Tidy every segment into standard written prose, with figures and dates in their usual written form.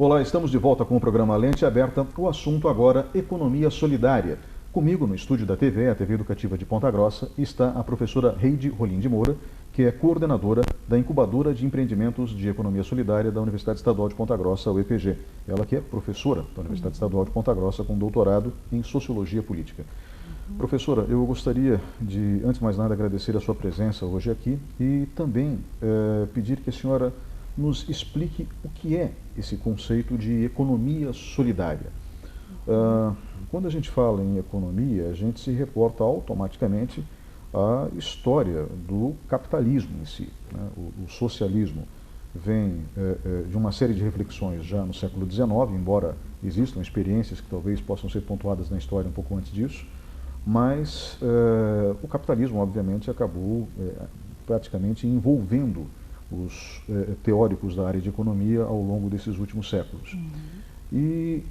Olá, estamos de volta com o programa Lente Aberta. O assunto agora, economia solidária. Comigo no estúdio da TV, a TV Educativa de Ponta Grossa, está a professora Heide Rolim de Moura, que é coordenadora da Incubadora de Empreendimentos de Economia Solidária da Universidade Estadual de Ponta Grossa, UEPG. Ela que é professora da Universidade Estadual de Ponta Grossa com doutorado em Sociologia Política. Professora, eu gostaria de, antes de mais nada, agradecer a sua presença hoje aqui e também pedir que a senhora nos explique o que é esse conceito de economia solidária. Quando a gente fala em economia, a gente se reporta automaticamente à história do capitalismo em si, né? O socialismo vem de uma série de reflexões já no século XIX, embora existam experiências que talvez possam ser pontuadas na história um pouco antes disso, mas o capitalismo, obviamente, acabou praticamente envolvendo os teóricos da área de economia ao longo desses últimos séculos. E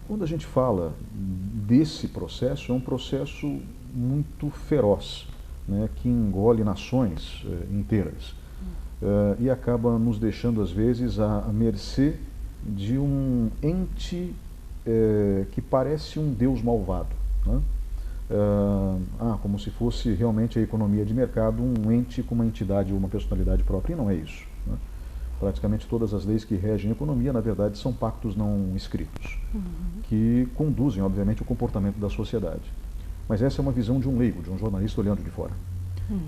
quando a gente fala desse processo, é um processo muito feroz, né, que engole nações inteiras e acaba nos deixando, às vezes, à mercê de um ente que parece um Deus malvado, né? Como se fosse realmente a economia de mercado um ente com uma entidade ou uma personalidade própria, e não é isso, né? Praticamente todas as leis que regem a economia, na verdade, são pactos não escritos, que conduzem, obviamente, o comportamento da sociedade. Mas essa é uma visão de um leigo, de um jornalista olhando de fora.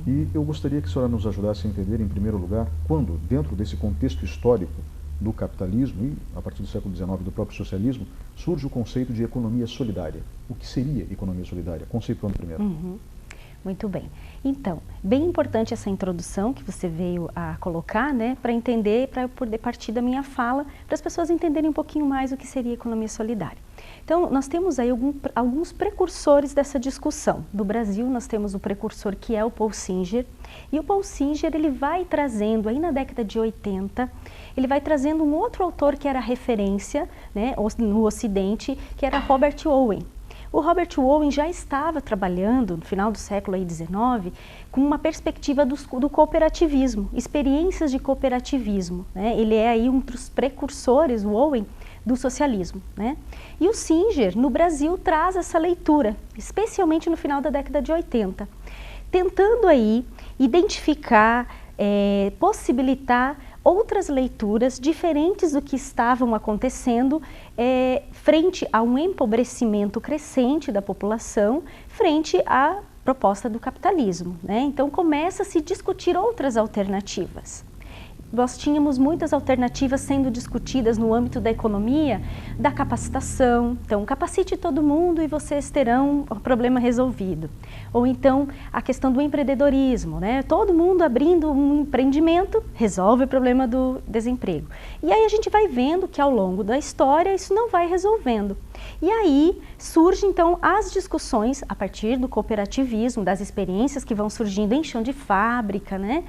E eu gostaria que a senhora nos ajudasse a entender, em primeiro lugar, quando, dentro desse contexto histórico do capitalismo e, a partir do século XIX, do próprio socialismo, surge o conceito de economia solidária. O que seria economia solidária? Conceituando primeiro. Muito bem. Então, bem importante essa introdução que você veio a colocar, né, para entender, para eu poder partir da minha fala, para as pessoas entenderem um pouquinho mais o que seria economia solidária. Então, nós temos aí alguns precursores dessa discussão. Do Brasil, nós temos o precursor que é o Paul Singer, e o Paul Singer, ele vai trazendo, aí na década de 80, ele vai trazendo um outro autor que era referência, né, no Ocidente, que era Robert Owen. O Robert Owen já estava trabalhando, no final do século XIX, com uma perspectiva do cooperativismo, experiências de cooperativismo, né? Ele é aí um dos precursores, o Owen, do socialismo, né? E o Singer, no Brasil, traz essa leitura, especialmente no final da década de 80, tentando aí identificar, possibilitar outras leituras diferentes do que estavam acontecendo frente a um empobrecimento crescente da população, frente à proposta do capitalismo, né? Então começa a se discutir outras alternativas. Nós tínhamos muitas alternativas sendo discutidas no âmbito da economia, da capacitação. Então, capacite todo mundo e vocês terão o problema resolvido. Ou então, a questão do empreendedorismo, né? Todo mundo abrindo um empreendimento resolve o problema do desemprego. E aí a gente vai vendo que ao longo da história isso não vai resolvendo. E aí surgem então as discussões a partir do cooperativismo, das experiências que vão surgindo em chão de fábrica, né?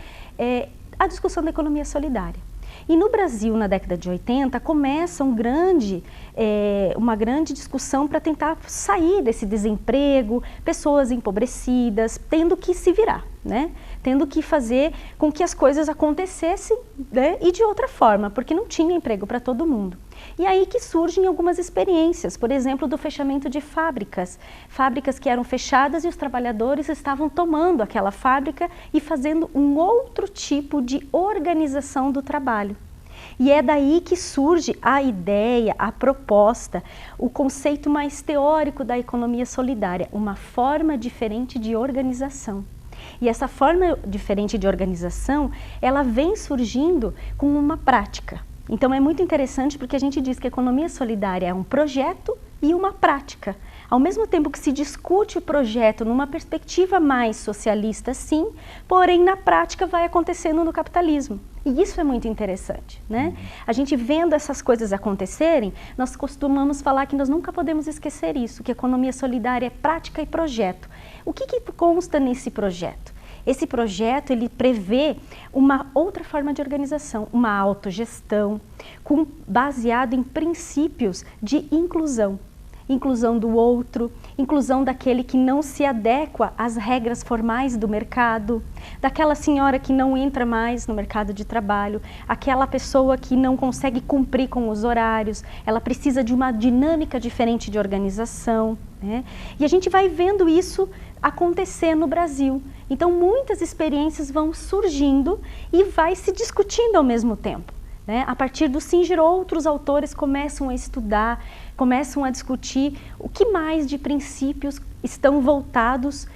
A discussão da economia solidária. E no Brasil, na década de 80, começa uma grande discussão para tentar sair desse desemprego, pessoas empobrecidas, tendo que se virar, né? Tendo que fazer com que as coisas acontecessem, né? E de outra forma, porque não tinha emprego para todo mundo. E aí que surgem algumas experiências, por exemplo, do fechamento de fábricas. Fábricas que eram fechadas e os trabalhadores estavam tomando aquela fábrica e fazendo um outro tipo de organização do trabalho. E é daí que surge a ideia, a proposta, o conceito mais teórico da economia solidária, uma forma diferente de organização. E essa forma diferente de organização, ela vem surgindo com uma prática. Então é muito interessante porque a gente diz que a economia solidária é um projeto e uma prática. Ao mesmo tempo que se discute o projeto numa perspectiva mais socialista, sim, porém na prática vai acontecendo no capitalismo. E isso é muito interessante, né? A gente vendo essas coisas acontecerem, nós costumamos falar que nós nunca podemos esquecer isso, que a economia solidária é prática e projeto. O que consta nesse projeto? Esse projeto, ele prevê uma outra forma de organização, uma autogestão, baseado em princípios de inclusão. inclusão do outro, inclusão daquele que não se adequa às regras formais do mercado, daquela senhora que não entra mais no mercado de trabalho, aquela pessoa que não consegue cumprir com os horários, ela precisa de uma dinâmica diferente de organização, né? E a gente vai vendo isso acontecer no Brasil. Então, muitas experiências vão surgindo e vai se discutindo ao mesmo tempo, né? A partir do Singer, outros autores começam a estudar, começam a discutir o que mais de princípios estão voltados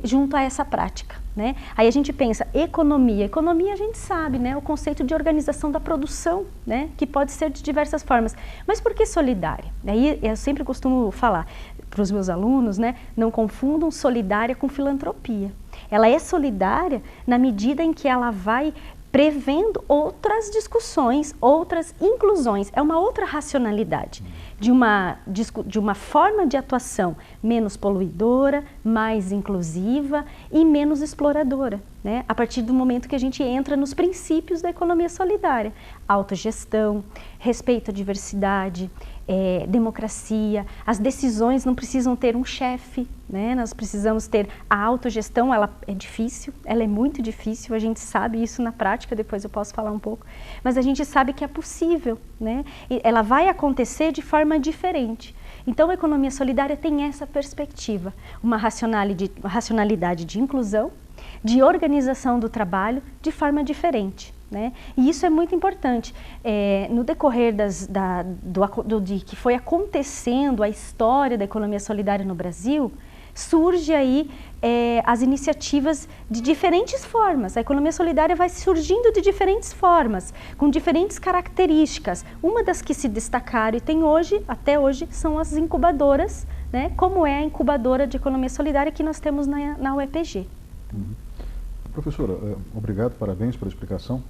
junto a essa prática, né? Aí a gente pensa, economia. Economia a gente sabe, né? O conceito de organização da produção, né? Que pode ser de diversas formas. Mas por que solidária? Aí eu sempre costumo falar para os meus alunos, né? Não confundam solidária com filantropia. Ela é solidária na medida em que ela vai prevendo outras discussões, outras inclusões. É uma outra racionalidade, de uma forma de atuação menos poluidora, mais inclusiva e menos exploradora, né? A partir do momento que a gente entra nos princípios da economia solidária. Autogestão, respeito à diversidade, democracia, as decisões não precisam ter um chefe, né? Nós precisamos ter a autogestão, ela é difícil, ela é muito difícil, a gente sabe isso na prática, depois eu posso falar um pouco, mas a gente sabe que é possível, né? E ela vai acontecer de forma diferente. Então a economia solidária tem essa perspectiva, uma racionalidade de inclusão, de organização do trabalho de forma diferente, né? E isso é muito importante. No decorrer de que foi acontecendo a história da economia solidária no Brasil, surge aí as iniciativas de diferentes formas. A economia solidária vai surgindo de diferentes formas, com diferentes características. Uma das que se destacaram e tem hoje, até hoje, são as incubadoras, né? Como é a incubadora de economia solidária que nós temos na UEPG. Professora, obrigado, parabéns pela explicação.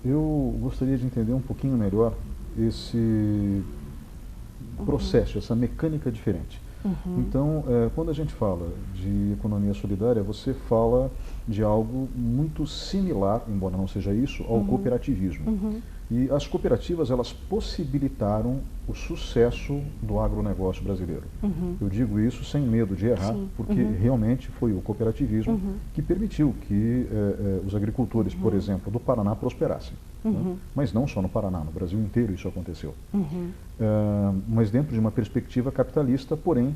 Eu gostaria de entender um pouquinho melhor esse processo, essa mecânica diferente. Então, quando a gente fala de economia solidária, você fala de algo muito similar, embora não seja isso, ao cooperativismo. E as cooperativas, elas possibilitaram o sucesso do agronegócio brasileiro. Eu digo isso sem medo de errar, porque realmente foi o cooperativismo que permitiu que os agricultores, por exemplo, do Paraná prosperassem. Né? Mas não só no Paraná, no Brasil inteiro isso aconteceu. Mas dentro de uma perspectiva capitalista, porém,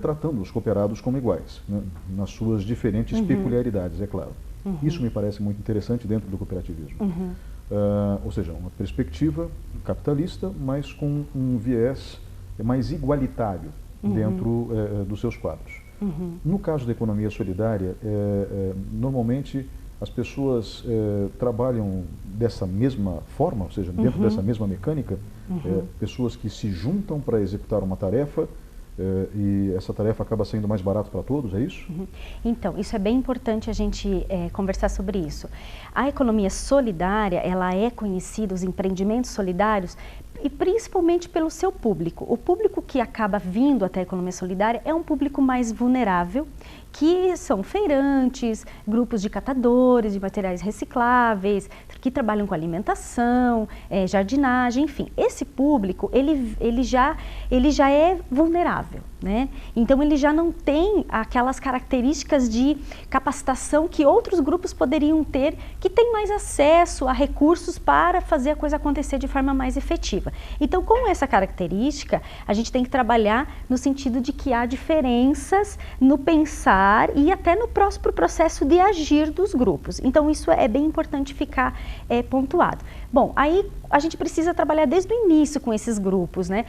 tratando os cooperados como iguais, né? Nas suas diferentes peculiaridades, é claro. Isso me parece muito interessante dentro do cooperativismo. Ou seja, uma perspectiva capitalista, mas com um viés mais igualitário dentro dos seus quadros. No caso da economia solidária, normalmente as pessoas trabalham dessa mesma forma, ou seja, dentro dessa mesma mecânica, pessoas que se juntam para executar uma tarefa, e essa tarefa acaba sendo mais barata para todos, é isso? Então, isso é bem importante a gente conversar sobre isso. A economia solidária, ela é conhecida, os empreendimentos solidários, e principalmente pelo seu público. O público que acaba vindo até a economia solidária é um público mais vulnerável, que são feirantes, grupos de catadores de materiais recicláveis, que trabalham com alimentação, jardinagem, enfim. Esse público, ele já é vulnerável, né? Então ele já não tem aquelas características de capacitação que outros grupos poderiam ter, que tem mais acesso a recursos para fazer a coisa acontecer de forma mais efetiva. Então, com essa característica, a gente tem que trabalhar no sentido de que há diferenças no pensar e até no próprio processo de agir dos grupos. Então, isso é bem importante ficar pontuado. Bom, aí a gente precisa trabalhar desde o início com esses grupos, né?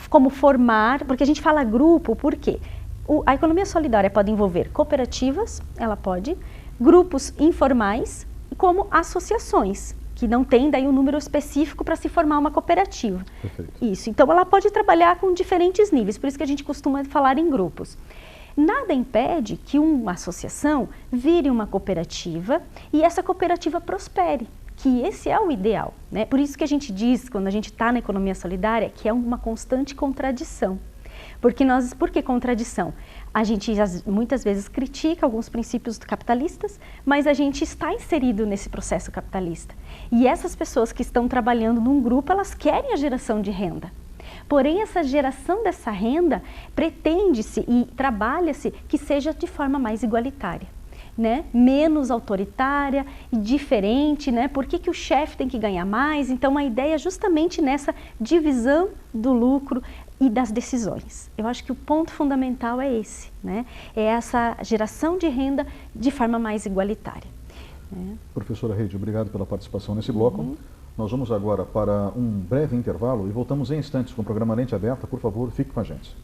Como formar, porque a gente fala grupo, por quê? A economia solidária pode envolver cooperativas, ela pode, grupos informais, como associações, que não tem daí um número específico para se formar uma cooperativa. Perfeito. Isso, então ela pode trabalhar com diferentes níveis, por isso que a gente costuma falar em grupos. Nada impede que uma associação vire uma cooperativa e essa cooperativa prospere, que esse é o ideal, né? Por isso que a gente diz, quando a gente está na economia solidária, que é uma constante contradição. Por que contradição? A gente muitas vezes critica alguns princípios capitalistas, mas a gente está inserido nesse processo capitalista. E essas pessoas que estão trabalhando num grupo, elas querem a geração de renda. Porém, essa geração dessa renda pretende-se e trabalha-se que seja de forma mais igualitária, né? Menos autoritária e diferente, né? Por que o chefe tem que ganhar mais? Então, a ideia é justamente nessa divisão do lucro e das decisões. Eu acho que o ponto fundamental é esse, né? É essa geração de renda de forma mais igualitária. Né? Professora Heide, obrigado pela participação nesse bloco. Nós vamos agora para um breve intervalo e voltamos em instantes com o programa Lente Aberta. Por favor, fique com a gente.